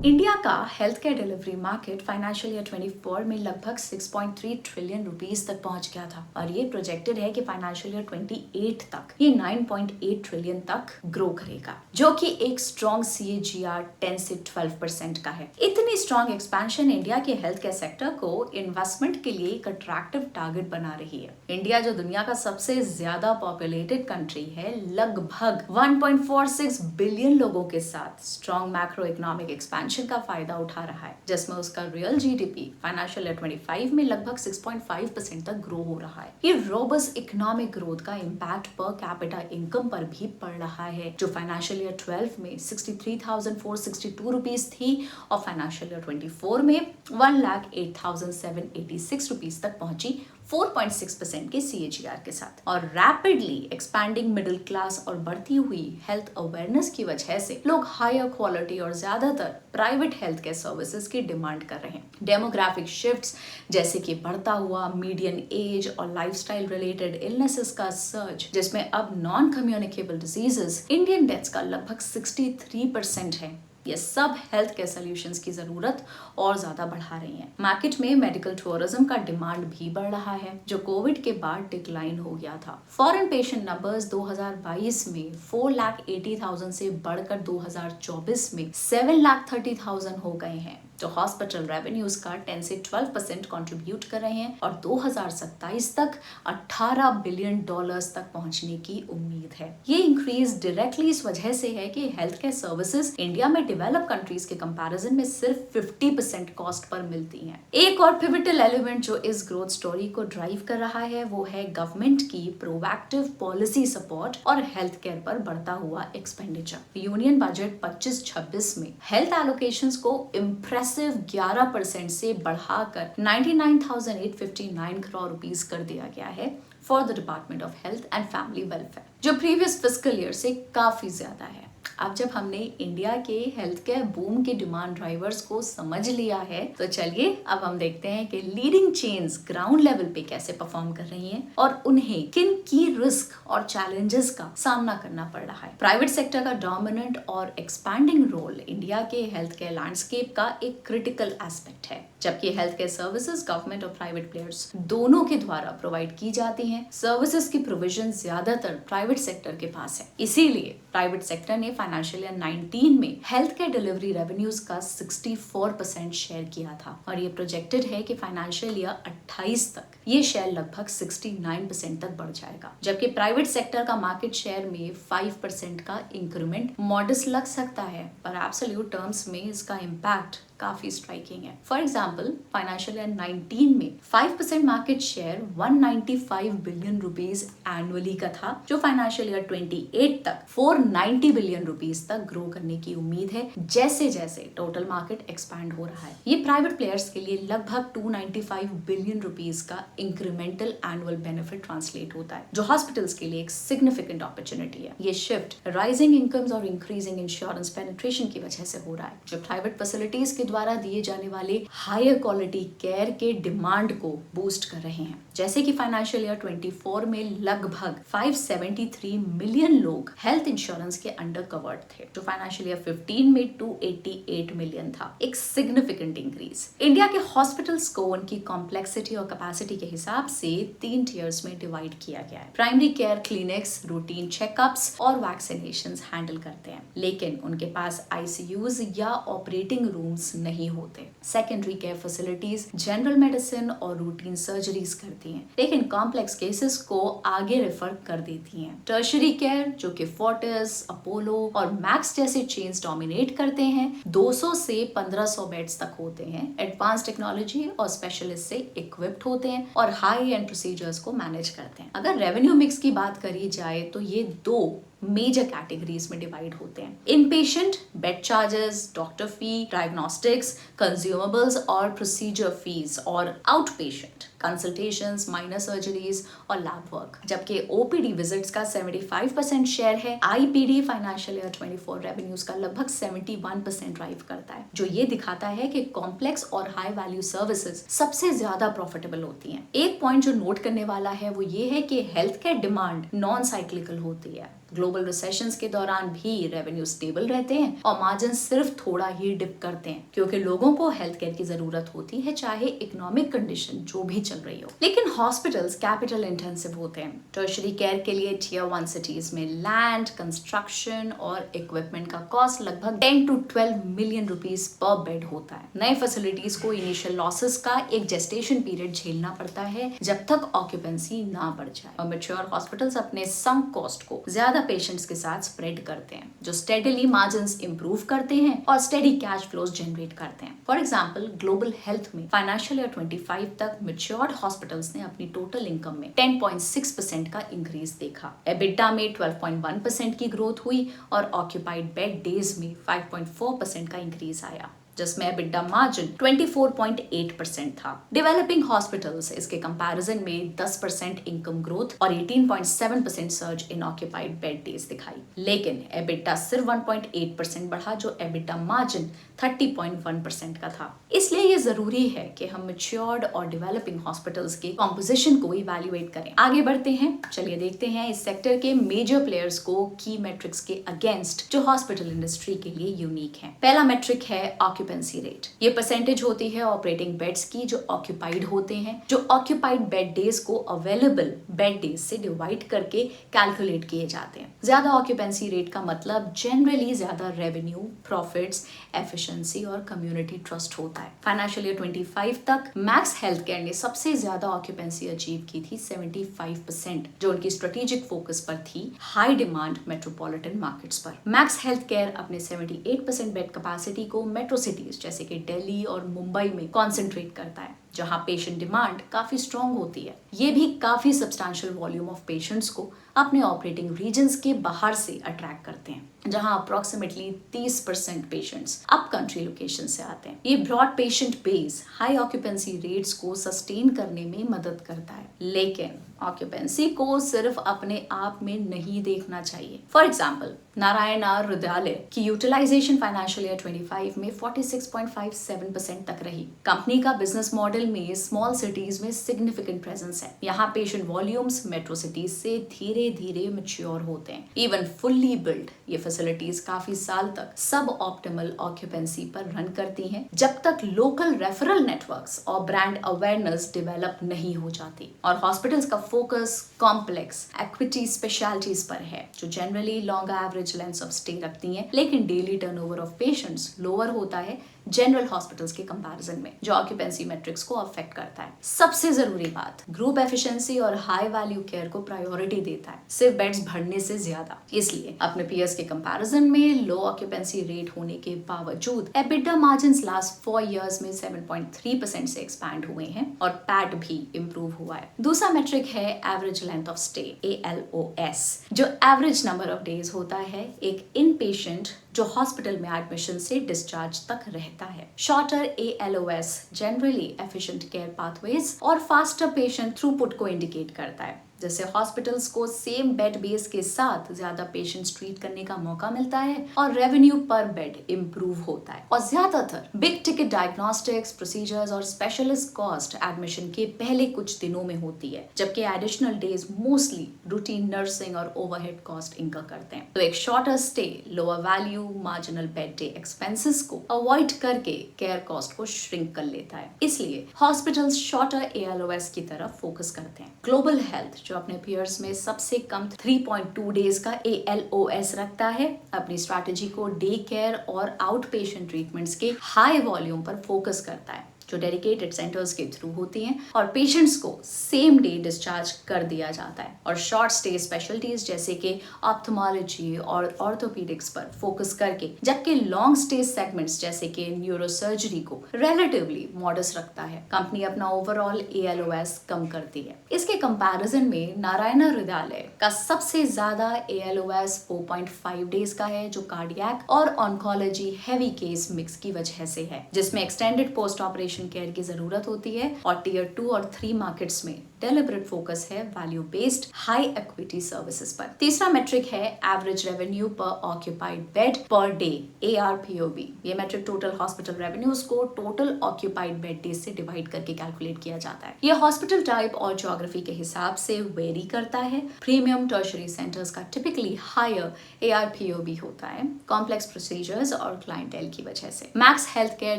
India का health care delivery market financial year 24 में लगभग 6.3 ट्रिलियन रुपीस तक पहुंच गया था और ये प्रोजेक्टेड है कि फाइनेंशियल ईयर 28 तक ये 9.8 ट्रिलियन तक ग्रो करेगा, जो कि एक स्ट्रॉन्ग CAGR 10 से 12% का है। इतनी स्ट्रॉन्ग एक्सपेंशन इंडिया के हेल्थ केयर सेक्टर को इन्वेस्टमेंट के लिए एक अट्रैक्टिव टारगेट बना रही है। इंडिया जो दुनिया का सबसे ज्यादा पॉपुलेटेड कंट्री है, लगभग 1.46 बिलियन लोगों के साथ स्ट्रॉन्ग मैक्रो इकोनॉमिक एक्सपेंशन का फायदा उठा रहा है, जिसमें उसका रियल GDP फाइनेंशियल ईयर 25 में लगभग 6.5% तक ग्रो हो रहा है। ये रोबस्ट इकोनॉमिक ग्रोथ का इम्पैक्ट पर कैपिटा इनकम पर भी पड़ रहा है, जो फाइनेंशियल ईयर 12 में 63,462 रुपीस थी और फाइनेंशियल ईयर 24 में 1,08,786 रुपीस तक पहुंची 4.6% के CAGR के साथ। और रैपिडली एक्सपैंडिंग मिडिल क्लास और बढ़ती हुई हेल्थ अवेयरनेस की वजह से लोग हायर क्वालिटी और ज्यादातर प्राइवेट हेल्थ केयर सर्विसेज की डिमांड कर रहे हैं। डेमोग्राफिक शिफ्ट्स जैसे कि बढ़ता हुआ मीडियन एज और लाइफस्टाइल रिलेटेड इलनेसेस का सर्ज, जिसमें अब non communicable diseases Indian deaths का लगभग 63% है, ये सब हेल्थ केयर सॉल्यूशंस की जरूरत और ज्यादा बढ़ा रही हैं। मार्केट में मेडिकल टूरिज्म का डिमांड भी बढ़ रहा है, जो कोविड के बाद डिक्लाइन हो गया था। फॉरेन पेशेंट नंबर्स 2022 में 4,80,000 से बढ़कर 2024 में 7,30,000 हो गए हैं, जो हॉस्पिटल रेवेन्यूज का 10 से 12% कंट्रीब्यूट कर रहे हैं और 2027 तक $18 बिलियन तक पहुंचने की उम्मीद है। ये इंक्रीज डायरेक्टली इस वजह से है कि हेल्थ केयर सर्विसेज इंडिया में डेवलप कंट्रीज के कंपैरिजन में सिर्फ 50% कॉस्ट पर मिलती हैं। एक और पिवटल एलिमेंट जो इस ग्रोथ स्टोरी को ड्राइव कर रहा है वो है गवर्नमेंट की प्रोएक्टिव पॉलिसी सपोर्ट और हेल्थ केयर पर बढ़ता हुआ एक्सपेंडिचर। यूनियन बजट 25-26 में हेल्थ एलोकेशंस को इम्प्रेसिव 11% से बढ़ाकर 99,859 करोड़ रुपीस कर दिया गया है for the department of health and family welfare, जो प्रीवियस फिस्कल ईयर से काफी ज्यादा है। अब जब हमने इंडिया के हेल्थ केयर बूम के डिमांड ड्राइवर्स को समझ लिया है, तो चलिए अब हम देखते हैं कि लीडिंग चेन्स ग्राउंड लेवल पे कैसे परफॉर्म कर रही हैं और उन्हें किन की रिस्क और चैलेंजेस का सामना करना पड़ रहा है। प्राइवेट सेक्टर का डोमिनेंट और एक्सपैंडिंग रोल इंडिया के हेल्थ केयर लैंडस्केप का एक क्रिटिकल एस्पेक्ट है। जबकि हेल्थ केयर सर्विसेज गवर्नमेंट और प्राइवेट प्लेयर्स दोनों के द्वारा प्रोवाइड की जाती हैं, सर्विसेज की प्रोविजन ज्यादातर प्राइवेट सेक्टर के पास है। इसीलिए प्राइवेट सेक्टर ने फाइनेंशियल ईयर 19 में हेल्थ केयर डिलीवरी रेवेन्यूज का 64% शेयर किया था और ये प्रोजेक्टेड है कि फाइनेंशियल ईयर 28 तक ये शेयर लगभग 69% तक बढ़ जाएगा। जबकि प्राइवेट सेक्टर का मार्केट शेयर में 5% का इंक्रीमेंट मॉडस्ट लग सकता है, पर एब्सोल्यूट टर्म्स में इसका इम्पैक्ट काफी स्ट्राइकिंग है। फॉर एग्जाम्पल फाइनेंशियल ईयर 19 में 5% market share 195 billion rupees annually का था, जो फाइनेंशियल ईयर 28 तक 490 बिलियन रुपीस तक ग्रो करने की उम्मीद है, जैसे जैसे टोटल मार्केट एक्सपैंड हो रहा है। ये प्राइवेट प्लेयर्स के लिए लगभग 295 बिलियन रुपीस का इंक्रीमेंटल एनुअल बेनिफिट ट्रांसलेट होता है, जो हॉस्पिटल्स के लिए एक सिग्निफिकेंट अपॉर्चुनिटी है। ये शिफ्ट राइजिंग इनकम्स और इंक्रीजिंग इंश्योरेंस पेनिट्रेशन की वजह से हो रहा है, जो प्राइवेट फैसिलिटीज के द्वारा दिए जाने वाले हायर क्वालिटी केयर के डिमांड को बूस्ट कर रहे हैं। जैसे कि फाइनेंशियल ईयर 24 में लगभग 573 मिलियन लोग हेल्थ इंश्योरेंस के अंडर कवर्ड थे, जो फाइनेंशियल ईयर 15 में 288 मिलियन था, एक सिग्निफिकेंट इंक्रीज। इंडिया के हॉस्पिटल्स को उनकी कॉम्प्लेक्सिटी और कैपेसिटी के हिसाब से 3 टियर्स में डिवाइड किया गया है। Primary care clinics routine checkups और वैक्सीनेशंस हैंडल करते हैं, लेकिन उनके पास ICUs या ऑपरेटिंग रूम्स नहीं होते। Secondary care facilities general medicine और रूटीन सर्जरीज करती हैं, लेकिन कॉम्प्लेक्स केसेस को आगे रेफर कर देती हैं। टर्शरी केयर, जो कि फोर्टिस, अपोलो और मैक्स जैसे चेन्स डोमिनेट करते हैं, 200 से 1500 बेड्स तक होते हैं, एडवांस टेक्नोलॉजी और स्पेशलिस्ट से इक्विप्ड होते हैं और हाई एंड प्रोसीजर्स को मैनेज करते हैं। अगर रेवेन्यू मिक्स की बात करी जाए तो ये 2 मेजर कैटेगरीज में डिवाइड होते हैं। इनपेशेंट बेड चार्जेस, डॉक्टर फी, डायग्नोस्टिक्स, कंज्यूमेबल्स और प्रोसीजर फीस, और out patient consultations, minor surgeries और लैब वर्क। जबकि OPD विजिट्स का 75% शेयर है। IPD फाइनेंशियल ईयर 24 रेवेन्यूज का लगभग 71% ड्राइव करता है, जो ये दिखाता है कि कॉम्प्लेक्स और हाई वैल्यू सर्विसेज सबसे ज्यादा प्रॉफिटेबल होती हैं। एक पॉइंट जो नोट करने वाला है वो ये है कि health care demand non cyclical होती है। ग्लोबल रिसेशंस के दौरान भी रेवेन्यू स्टेबल रहते हैं और मार्जिन सिर्फ थोड़ा ही डिप करते हैं, क्योंकि लोगों को हेल्थ केयर की जरूरत होती है चाहे इकोनॉमिक कंडीशन जो भी चल रही हो। लेकिन हॉस्पिटल्स कैपिटल इंटेंसिव होते हैं। टर्शरी केयर के लिए टियर 1 सिटीज में लैंड, कंस्ट्रक्शन और इक्विपमेंट का कॉस्ट लगभग 10 to 12 मिलियन रुपीस पर बेड होता है। नए फैसिलिटीज को इनिशियल लॉसेस का एक जेस्टेशन पीरियड झेलना पड़ता है जब तक ऑक्यूपेंसी ना बढ़ जाए। और मैच्योर हॉस्पिटल्स अपने संक कॉस्ट को ज्यादा पेशेंट्स के साथ स्प्रेड करते हैं, जो स्टेडीली मार्जिन्स इंप्रूव करते हैं और स्टेडी कैश फ्लोज जनरेट करते हैं। फॉर एग्जांपल, ग्लोबल हेल्थ में फाइनेंशियल ईयर 25 तक मैच्योर्ड हॉस्पिटल्स ने अपनी टोटल इनकम में 10.6% का इंक्रीज देखा। एबिटा में 12.1% की ग्रोथ हुई और ऑक्यूपाइड बेड डेज में 5.4% का इंक्रीज आया, जिसमें एबिटा मार्जिन 24.8% था। डेवलपिंग हॉस्पिटल्स इसके कंपैरिजन में 10% इनकम ग्रोथ और 18.7% सर्ज इन ऑक्यूपाइड बेड डेज दिखाई, लेकिन एबिटा सिर्फ 1.8% बढ़ा, जो एबिटा मार्जिन 30.1% का था। इसलिए ये जरूरी है कि हम मैच्योर्ड और डेवलपिंग हॉस्पिटल्स के कॉम्पोजिशन को इवैल्यूएट करें। आगे बढ़ते हैं, चलिए देखते हैं इस सेक्टर के मेजर प्लेयर्स को की मेट्रिक्स के अगेंस्ट जो हॉस्पिटल इंडस्ट्री के लिए यूनिक है। पहला मेट्रिक है ऑक्यूपेंसी रेट। ये परसेंटेज होती है ऑपरेटिंग बेड्स की जो ऑक्यूपाइड होते हैं, जो ऑक्यूपाइड बेड डेज को अवेलेबल बेड डेज से डिवाइड करके कैलकुलेट किए जाते हैं। ज्यादा ऑक्यूपेंसी रेट का मतलब जनरली ज्यादा रेवेन्यू, प्रॉफिट्स, एफिशिएंसी और कम्युनिटी ट्रस्ट होता है। फाइनेंशियल ईयर 25 तक मैक्स हेल्थ केयर ने सबसे ज्यादा ऑक्यूपेंसी अचीव की थी 75%, जो उनकी स्ट्रेटेजिक फोकस पर थी हाई डिमांड मेट्रोपॉलिटन मार्केट्स पर। मैक्स हेल्थ केयर अपने 78% बेड कैपेसिटी को मेट्रो सिटीज जैसे कि दिल्ली और मुंबई में कॉन्सेंट्रेट करता है, जहां पेशेंट डिमांड काफी स्ट्रॉन्ग होती है। ये भी काफी सब्सटैंशियल वॉल्यूम ऑफ पेशेंट्स को अपने ऑपरेटिंग रीजन्स के बाहर से अट्रैक्ट करते हैं, जहां approximately 30% patients up country location से आते हैं। ये broad patient base high occupancy rates को सस्टेन करने में मदद करता है, लेकिन ऑक्यूपेंसी को सिर्फ अपने आप में नहीं देखना चाहिए। फॉर एग्जाम्पल, नारायणा हृदयालय की यूटिलाइजेशन फाइनेंशियल ईयर 25 में 46.57% तक रही। कंपनी का बिजनेस मॉडल में स्मॉल सिटीज में सिग्निफिकेंट प्रेजेंस है। यहाँ पेशेंट वॉल्यूम्स मेट्रो सिटीज से धीरे धीरे मैच्योर होते हैं। इवन फुल्ली बिल्ड ये फैसिलिटीज काफी साल तक सब ऑप्टिमल ऑक्यूपेंसी पर रन करती हैं, जब तक लोकल रेफरल नेटवर्क्स और ब्रांड अवेयरनेस डेवलप नहीं हो जाती। और हॉस्पिटल्स का फोकस कॉम्प्लेक्स एक्विटी स्पेशलिटीज पर है, जो generally long average length of stay रखती हैं, लेकिन daily turnover of patients lower होता है जनरल हॉस्पिटल्स के कंपैरिजन में, जो ऑक्यूपेंसी मैट्रिक्स को अफेक्ट करता है। सबसे जरूरी बात, ग्रुप एफिशिएंसी और हाई वैल्यू केयर को प्रायोरिटी देता है, सिर्फ बेड्स भरने से ज्यादा। इसलिए अपने पीयर्स के कंपैरिजन में लो ऑक्यूपेंसी रेट होने के बावजूद एबिटा मार्जिन्स लास्ट 4 इयर्स में 7.3% से एक्सपैंड हुए हैं और पैट भी इंप्रूव हुआ है। दूसरा मेट्रिक है average length of stay, ALOS, जो एवरेज नंबर ऑफ डेज होता है एक इन पेशेंट जो हॉस्पिटल में एडमिशन से डिस्चार्ज तक रहता है। Shorter ALOS generally efficient care pathways और फास्टर पेशेंट थ्रूपुट को इंडिकेट करता है, जैसे हॉस्पिटल्स को सेम बेड बेस के साथ ज्यादा पेशेंट्स ट्रीट करने का मौका मिलता है और रेवेन्यू पर बेड इंप्रूव होता है। और ज्यादातर बिग टिकट डायग्नोस्टिक्स, प्रोसीजर्स और स्पेशलिस्ट कॉस्ट एडमिशन के पहले कुछ दिनों में होती है, जबकि additional days mostly routine nursing और ओवरहेड कॉस्ट इनकर करते हैं। तो एक shorter stay lower value marginal bed day expenses को अवॉइड करके केयर कॉस्ट को श्रिंक कर लेता है। इसलिए हॉस्पिटल्स शॉर्टर ALOS की तरफ फोकस करते हैं। ग्लोबल हेल्थ जो अपने पीयर्स में सबसे कम 3.2 डेज का ALOS रखता है, अपनी स्ट्रैटेजी को डे केयर और आउट पेशेंट ट्रीटमेंट्स के हाई वॉल्यूम पर फोकस करता है, जो डेडिकेटेड सेंटर्स के थ्रू होती हैं और पेशेंट्स को सेम डे डिस्चार्ज कर दिया जाता है। और शॉर्ट स्टे स्पेशलिटीज जैसे कि ऑप्थेमोलॉजी और ऑर्थोपेडिक्स पर फोकस करके, जबकि लॉन्ग स्टे सेगमेंट्स जैसे कि न्यूरोसर्जरी को रिलेटिवली मॉडस्ट रखता है। कंपनी अपना ओवरऑल ALOS कम करती है। इसके कंपैरिजन में नारायणा हृदयालय का सबसे ज्यादा ALOS 4.5 डेज का है, जो कार्डियक और ऑन्कोलॉजी हैवी केस मिक्स की वजह से है, जिसमें एक्सटेंडेड पोस्ट ऑपरेशन केयर की जरूरत होती है और टियर 2 और 3 मार्केट्स में डेलिबरेट फोकस है value based high equity services पर। तीसरा मेट्रिक है एवरेज रेवेन्यू पर occupied bed per day, ARPOB। ये मेट्रिक टोटल हॉस्पिटल रेवेन्यूज को टोटल ऑक्यूपाइड बेड डे से डिवाइड करके कैलकुलेट किया जाता है। ये हॉस्पिटल टाइप और ज्योग्राफी के हिसाब से वेरी करता है। प्रीमियम टर्शरी सेंटर्स का टिपिकली हायर ARPOB होता है कॉम्प्लेक्स प्रोसीजर्स और क्लाइंटेल की वजह से। मैक्स हेल्थ केयर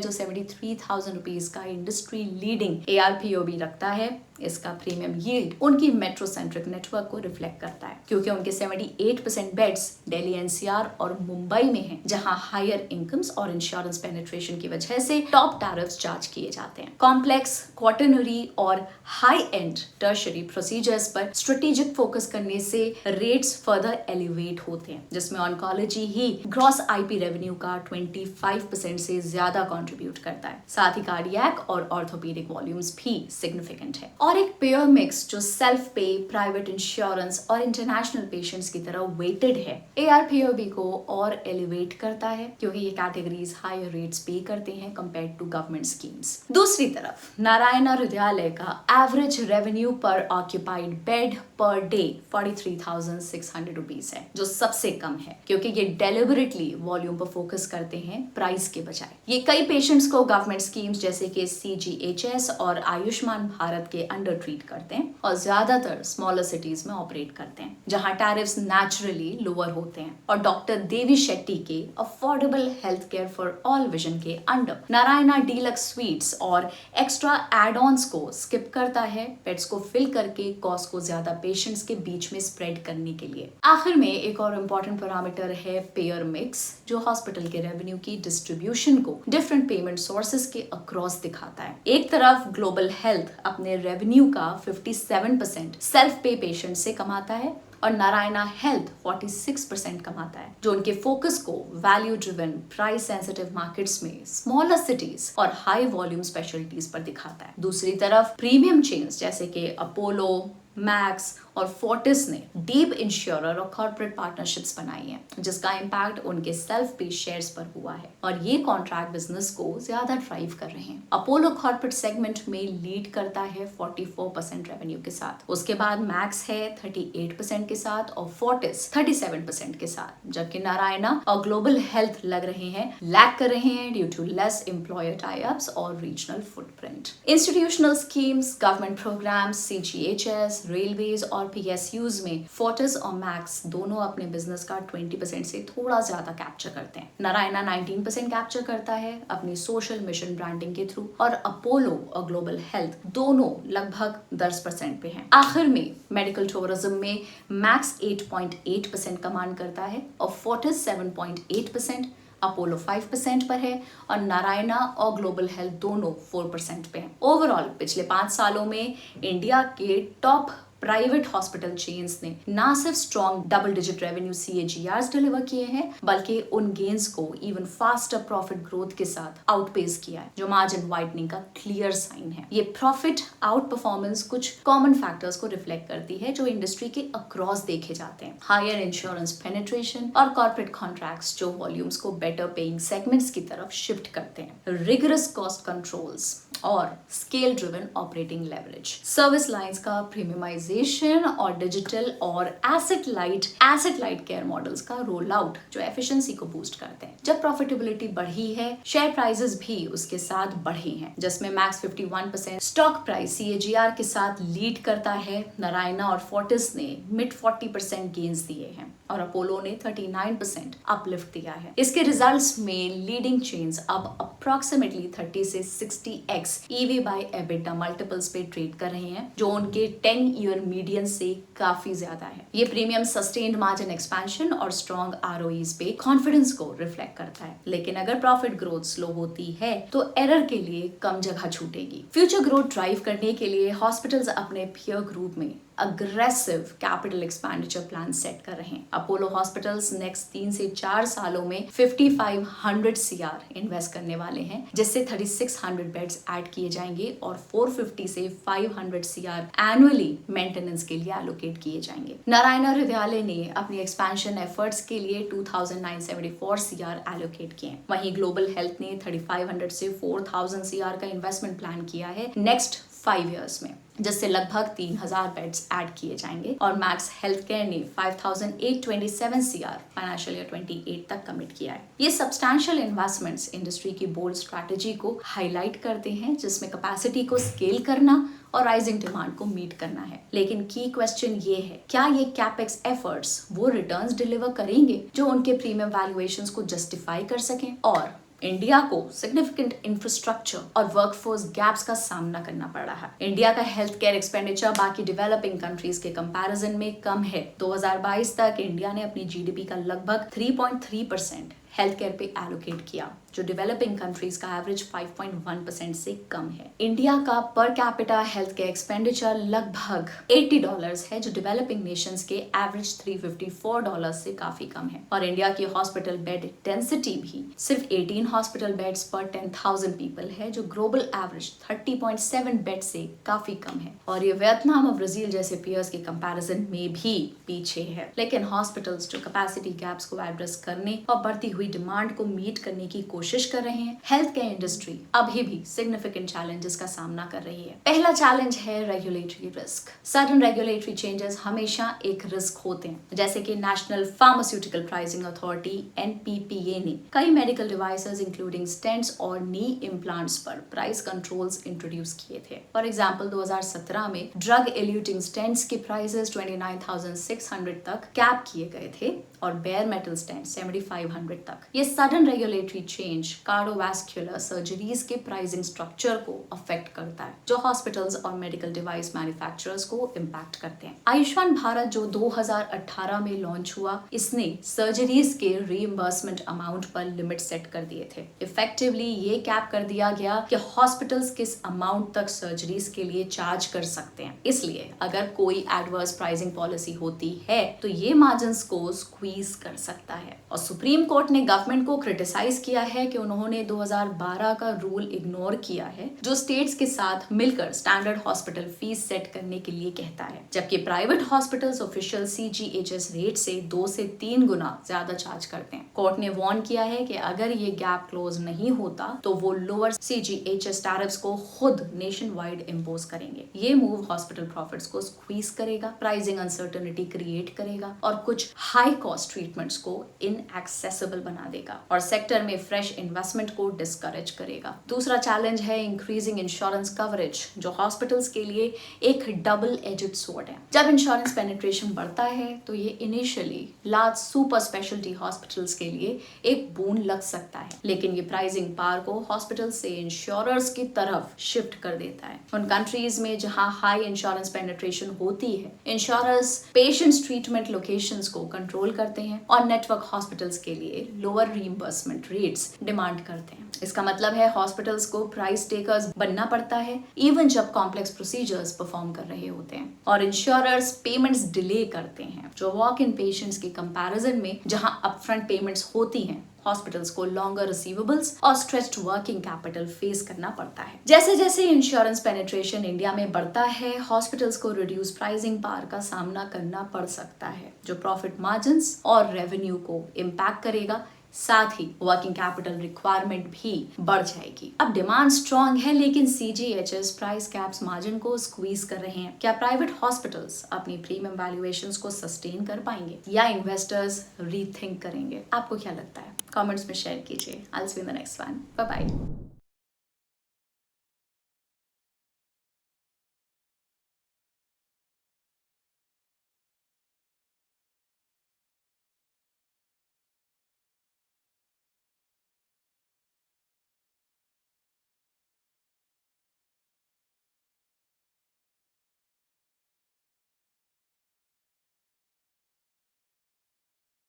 जो 73,000 रुपीज का इंडस्ट्री लीडिंग ARPOB रखता है, इसका प्रीमियम यील्ड उनकी मेट्रो सेंट्रिक नेटवर्क को रिफ्लेक्ट करता है, क्योंकि उनके 78% बेड्स दिल्ली NCR और मुंबई में हैं, जहां हायर इनकम्स और इंश्योरेंस पेनिट्रेशन की वजह से टॉप टैरिफ्स चार्ज किए जाते हैं। कॉम्प्लेक्स क्वाटरनरी और हाई एंड टर्शरी प्रोसीजर्स पर स्ट्रेटेजिक फोकस करने से रेट्स फर्दर एलिवेट होते हैं, जिसमें ऑन्कोलॉजी ही ग्रॉस IP रेवेन्यू का 25% से ज्यादा कंट्रीब्यूट करता है। साथ ही कार्डियक और ऑर्थोपेडिक वॉल्यूम्स भी सिग्निफिकेंट है। और एक पेयर मिक्स जो सेल्फ पे, प्राइवेट इंश्योरेंस और इंटरनेशनल पेशेंट्स की तरह वेटेड है, ARPOB को और एलिवेट करता है, क्योंकि ये कैटेगरीज हायर रेट्स पे करते हैं कंपेयर्ड टू गवर्नमेंट स्कीम्स। दूसरी तरफ नारायणा हृदयालय का एवरेज रेवेन्यू पर occupied bed per day 43,600 rupees है, जो सबसे कम है, क्योंकि ये डेलिबरेटली वॉल्यूम पर फोकस करते हैं प्राइस के बजाय। ये कई पेशेंट्स को गवर्नमेंट स्कीम्स जैसे कि CGHS और आयुष्मान भारत के अंडर ट्रीट करते हैं और ज्यादातर स्मॉलर सिटीज में ऑपरेट करते हैं, जहां टैरिफ्स नेचुरली लोअर होते हैं। और डॉक्टर देवी शेट्टी के affordable health care for all vision के अंडर नारायणा डीलक्स स्वीट्स और एक्स्ट्रा एड ऑन्स को स्किप करता है, बेड्स को फिल करके कॉस्ट को ज्यादा पेशेंट्स के बीच में स्प्रेड करने के लिए। आखिर में एक और इम्पोर्टेंट पैरामीटर है पेयर मिक्स, जो हॉस्पिटल के रेवेन्यू की डिस्ट्रीब्यूशन को डिफरेंट पेमेंट सोर्सेज के अक्रॉस दिखाता है। एक तरफ ग्लोबल हेल्थ अपने रेवेन्यू का 57% सेल्फ पे पेशेंट से कमाता है और नारायणा हेल्थ 46% कमाता है, जो उनके फोकस को value driven price sensitive markets में स्मॉलर सिटीज और हाई वॉल्यूम स्पेशलिटीज पर दिखाता है। दूसरी तरफ प्रीमियम चेन्स जैसे कि अपोलो, मैक्स और फोर्टिस ने डीप इंश्योरर और कॉर्पोरेट पार्टनरशिप्स बनाई हैं, जिसका इम्पैक्ट उनके सेल्फ पे शेयर्स पर हुआ है और ये कॉन्ट्रैक्ट बिजनेस को ज्यादा ड्राइव कर रहे हैं। अपोलो कॉर्पोरेट सेगमेंट में लीड करता है 44% रेवेन्यू के साथ, उसके बाद मैक्स है 38% के साथ और फोर्टिस 37% के साथ, जबकि नारायणा और ग्लोबल हेल्थ लग रहे हैं लैग कर रहे हैं due to less employer tie-ups और regional footprint. Institutional schemes, government programmes, CGHS, railways और PSUs में फोर्टिस और मैक्स दोनों अपने बिजनेस का 20% से थोड़ा ज्यादा कैप्चर करते हैं। नारायणा 19% कैप्चर करता है अपनी सोशल मिशन ब्रांडिंग के थ्रू और अपोलो और ग्लोबल हेल्थ दोनों लगभग 10% पे हैं। आखिर में मेडिकल टूरिज्म में मैक्स 8.8% कमांड करता है और फोर्टिस 7.8%, अपोलो 5% पर है और नारायणा और ग्लोबल हेल्थ दोनों 4% पे हैं। ओवरऑल पिछले 5 सालों में इंडिया के टॉप प्राइवेट हॉस्पिटल चेन्स ने ना सिर्फ strong double digit revenue CAGRs deliver किए हैं, बल्कि उन गेन्स को इवन फास्टर प्रॉफिट ग्रोथ के साथ आउटपेस किया है, जो मार्जिन वाइडनिंग का क्लियर साइन है। ये प्रॉफिट आउट परफॉर्मेंस कुछ कॉमन फैक्टर्स को रिफ्लेक्ट करती है जो इंडस्ट्री के अक्रॉस देखे जाते हैं। हायर इंश्योरेंस पेनिट्रेशन और कॉर्पोरेट कॉन्ट्रैक्ट्स जो वॉल्यूम्स को बेटर पेइंग सेगमेंट्स की तरफ शिफ्ट करते हैं, रिगरस कॉस्ट कंट्रोल्स और scale driven operating leverage, service lines का प्रीमियमाइजेशन और डिजिटल और एसेट लाइट केयर मॉडल्स का रोल आउट जो एफिशिएंसी को बूस्ट करते हैं। जब प्रॉफिटेबिलिटी बढ़ी है, शेयर प्राइसेस भी उसके साथ बढ़े हैं, जिसमें मैक्स 51% स्टॉक प्राइस CAGR के साथ लीड करता है। नारायणा और फोर्टिस ने मिड 40% गेन्स दिए हैं और अपोलो ने 39% अपलिफ्ट दिया है। इसके रिजल्ट्स में लीडिंग चेन्स अब अप्रॉक्सीमेटली 30 से 60x EV/EBITDA मल्टीपल्स पे ट्रेड कर रहे हैं, जो उनके 10 ईयर मीडियन से काफी ज्यादा है। ये प्रीमियम सस्टेन्ड मार्जिन एक्सपेंशन और स्ट्रॉन्ग ROEs पे कॉन्फिडेंस को रिफ्लेक्ट करता है। लेकिन अगर प्रॉफिट ग्रोथ स्लो होती है तो एरर के लिए कम जगह छूटेगी। फ्यूचर ग्रोथ ड्राइव करने के लिए हॉस्पिटल्स अपने पीयर ग्रुप में aggressive capital expenditure plan set कर रहे हैं। अपोलो हॉस्पिटल्स नेक्स्ट 3 से 4 सालों में 5500 CR इन्वेस्ट करने वाले हैं, जिससे 3600 बेड्स ऐड किए जाएंगे और 450 से 500 CR एनुअली मेंटेनेंस के लिए एलोकेट किए जाएंगे। नारायणा हृदयालय ने अपनी एक्सपेंशन एफर्ट्स के लिए 2974 CR एलोकेट किए। वहीं ग्लोबल हेल्थ ने 3500 से 4000 CR का इन्वेस्टमेंट प्लान किया है नेक्स्ट 5 years में। जिससे लगभग 3000 बेड्स ऐड किए जाएंगे और मैक्स हेल्थ केयर ने 5827 CR फाइनेंशियल ईयर 28 तक कमिट किया है। ये सब्सटैंशियल इन्वेस्टमेंट्स इंडस्ट्री की बोल्ड स्ट्रैटेजी को हाईलाइट करते हैं, जिसमें कैपेसिटी को स्केल करना और राइजिंग डिमांड को मीट करना है। लेकिन की क्वेश्चन ये है, क्या ये कैपेक्स एफर्ट्स वो रिटर्न्स डिलीवर करेंगे जो उनके प्रीमियम वैल्यूएशंस को जस्टिफाई कर सकें? और इंडिया को सिग्निफिकेंट इंफ्रास्ट्रक्चर और वर्कफोर्स गैप्स का सामना करना पड़ रहा है। इंडिया का हेल्थ केयर एक्सपेंडिचर बाकी डेवलपिंग कंट्रीज के कंपैरिजन में कम है। 2022 तक इंडिया ने अपनी जीडीपी का लगभग 3.3% हेल्थ केयर पे एलोकेट किया, जो डेवलपिंग कंट्रीज का एवरेज 5.1% से कम है। इंडिया का per capita health care expenditure लगभग $80 है, जो डेवलपिंग नेशंस के एवरेज $354 से काफी कम है। और इंडिया की हॉस्पिटल बेड डेंसिटी भी सिर्फ 18 हॉस्पिटल बेड्स पर 10,000 पीपल है, जो ग्लोबल एवरेज 30.7 बेड से काफी कम है। और ये वियतनाम और ब्राजील जैसे पीयर्स के कंपैरिजन में भी पीछे है। लेकिन हॉस्पिटल्स जो कैपेसिटी गैप्स को एड्रेस करने और बढ़ती हुई डिमांड को मीट करने की कोशिश कर रहे हैं, हेल्थ केयर इंडस्ट्री अभी भी सिग्निफिकेंट चैलेंजेस का सामना कर रही है। पहला चैलेंज है regulatory risk. Sudden regulatory changes हमेशा एक रिस्क होते हैं, जैसे कि national pharmaceutical pricing authority NPPA ने कई मेडिकल डिवाइसेस इंक्लूडिंग स्टेंट्स और नी इम्प्लांट्स पर प्राइस कंट्रोल्स इंट्रोड्यूस किए थे। फॉर एग्जांपल 2017 में ड्रग एल्यूटिंग स्टेंट्स के प्राइसेस 29,600 तक कैप किए गए थे और बेयर मेटल स्टेंट 7,500 तक। ये sudden regulatory change cardiovascular surgeries के प्राइसिंग स्ट्रक्चर को अफेक्ट करता है, जो हॉस्पिटल्स और मेडिकल डिवाइस मैन्युफैक्चरर्स को इम्पैक्ट करते हैं। आयुष्मान भारत जो 2018 में लॉन्च हुआ, इसने सर्जरीज के रीइंबर्समेंट अमाउंट पर लिमिट सेट कर दिए थे। इफेक्टिवली ये कैप कर दिया गया कि हॉस्पिटल्स किस अमाउंट तक सर्जरीज के लिए चार्ज कर सकते हैं। इसलिए अगर कोई एडवर्स प्राइसिंग पॉलिसी होती है तो ये मार्जिन्स को स्क्वीज कर सकता है। और सुप्रीम कोर्ट ने गवर्नमेंट को क्रिटिसाइज किया है कि उन्होंने 2012 का रूल इग्नोर किया है, जो स्टेट्स के साथ मिलकर स्टैंडर्ड हॉस्पिटल फीस सेट करने के लिए कहता है, जबकि private hospitals official CGHS rate से 2 से 3 गुना ज्यादा चार्ज करते हैं। कोर्ट ने वार्न किया है कि अगर ये गैप क्लोज नहीं होता तो वो लोअर CGHS टैरिफ्स को खुद नेशन वाइड इम्पोज करेंगे। ये मूव हॉस्पिटल प्रॉफिट्स को स्क्वीज करेगा, प्राइसिंग अनसर्टेनिटी क्रिएट करेगा और कुछ हाई कॉस्ट ट्रीटमेंट्स को इनएक्सेसिबल बना देगा और सेक्टर में फ्रेश इन्वेस्टमेंट को डिस्करेज करेगा। दूसरा चैलेंज है इंक्रीजिंग इंश्योरेंस कवरेज, जो हॉस्पिटल्स के लिए एक डबल एजेड स्वॉर्ड है। जब इंश्योरेंस पेनिट्रेशन बढ़ता है तो ये initially large super speciality hospitals के लिए एक बून लग सकता है, लेकिन ये प्राइसिंग पावर को हॉस्पिटल से इंश्योरर्स की तरफ शिफ्ट कर देता है। उन कंट्रीज में जहां हाई इंश्योरेंस पेनिट्रेशन होती है, इंश्योरर्स पेशेंट्स ट्रीटमेंट लोकेशंस को कंट्रोल करते हैं और नेटवर्क हॉस्पिटल्स के लिए लोअर रीइंबर्समेंट रेट्स डिमांड करते हैं। इसका मतलब है हॉस्पिटल्स को प्राइस टेकर्स बनना पड़ता है इवन जब कॉम्प्लेक्स प्रोसीजर्स परफॉर्म कर रहे होते हैं, और इंश्योरर्स पेमेंट्स डिले करते हैं, जो वॉक इन पेशेंट्स के कंपैरिजन में जहां अपफ्रंट पेमेंट्स होती हैं, हॉस्पिटल्स को लॉन्गर रिसीवेबल्स और स्ट्रेच्ड वर्किंग कैपिटल फेस करना पड़ता है। जैसे जैसे इंश्योरेंस पेनिट्रेशन इंडिया में बढ़ता है, हॉस्पिटल्स को रिड्यूस प्राइसिंग पावर का सामना करना पड़ सकता है, जो प्रॉफिट मार्जिन्स और रेवेन्यू को इम्पैक्ट करेगा। साथ ही वर्किंग कैपिटल रिक्वायरमेंट भी बढ़ जाएगी। अब डिमांड स्ट्रॉन्ग है, लेकिन CGHS प्राइस कैप्स मार्जिन को स्क्वीज कर रहे हैं। क्या प्राइवेट हॉस्पिटल्स अपनी प्रीमियम वैल्यूएशंस को सस्टेन कर पाएंगे या इन्वेस्टर्स रीथिंक करेंगे? आपको क्या लगता है? कमेंट्स में शेयर कीजिए। I will see you in the next one. Bye bye.